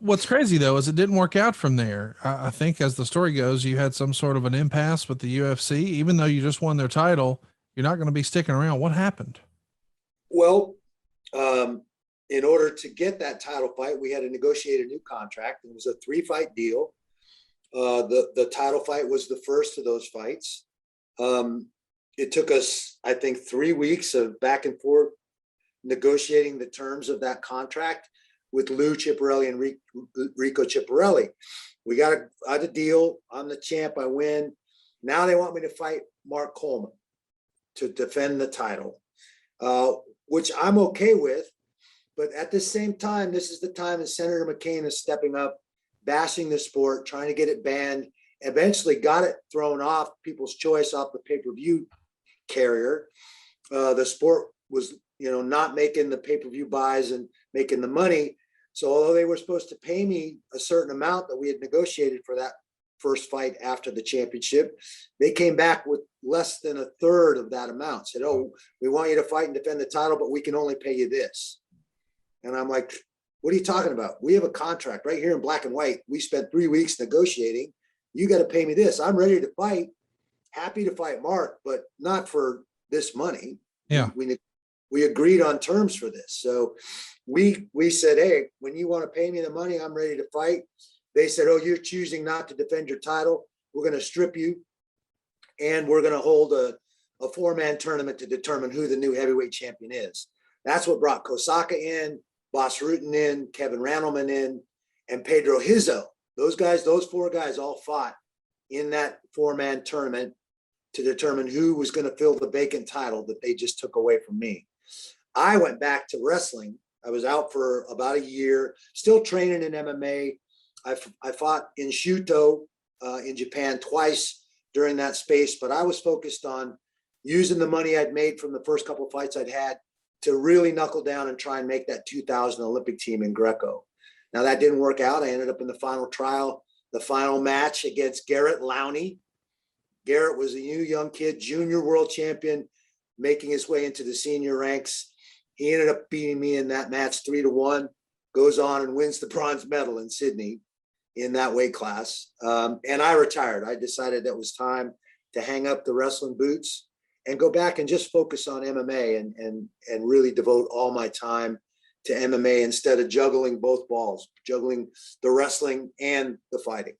What's crazy though is it didn't work out from there. I think as the story goes, you had some sort of an impasse with the UFC. Even though you just won their title, you're not going to be sticking around. What happened? Well, um, in order to get that title fight, we had to negotiate a new contract. It was a 3-fight deal. The title fight was the first of those fights. It took us, I think, 3 weeks of back and forth negotiating the terms of that contract with Lou Ciparelli and Rico Ciparelli. We got a deal. I'm the champ. I win. Now they want me to fight Mark Coleman to defend the title, which I'm okay with. But at the same time, this is the time that Senator McCain is stepping up, bashing the sport, trying to get it banned, eventually got it thrown off People's Choice, off the pay-per-view carrier. The sport was, not making the pay-per-view buys and making the money. So although they were supposed to pay me a certain amount that we had negotiated for that first fight after the championship, they came back with less than a third of that amount. Said, "Oh, we want you to fight and defend the title, but we can only pay you this." And I'm like, "What are you talking about? We have a contract right here in black and white. We spent 3 weeks negotiating. You got to pay me this. I'm ready to fight. Happy to fight Mark, but not for this money." Yeah. We agreed on terms for this. So we said, "Hey, when you want to pay me the money, I'm ready to fight." They said, "Oh, you're choosing not to defend your title. We're going to strip you, and we're going to hold a 4-man tournament to determine who the new heavyweight champion is." That's what brought Kosaka in, Bas Rutten in, Kevin Randleman in, and Pedro Hizzo. Those 4 guys all fought in that 4-man tournament to determine who was going to fill the vacant title that they just took away from me. I went back to wrestling. I was out for about a year, still training in MMA. I fought in Shuto in Japan twice during that space, but I was focused on using the money I'd made from the first couple of fights I'd had to really knuckle down and try and make that 2000 Olympic team in Greco. Now that didn't work out. I ended up in the final trial, the final match against Garrett Lowney. Garrett was a new young kid, junior world champion, making his way into the senior ranks. He ended up beating me in that match 3-1, goes on and wins the bronze medal in Sydney in that weight class. And I retired. I decided that it was time to hang up the wrestling boots and go back and just focus on MMA and really devote all my time to MMA instead of juggling both balls, juggling the wrestling and the fighting.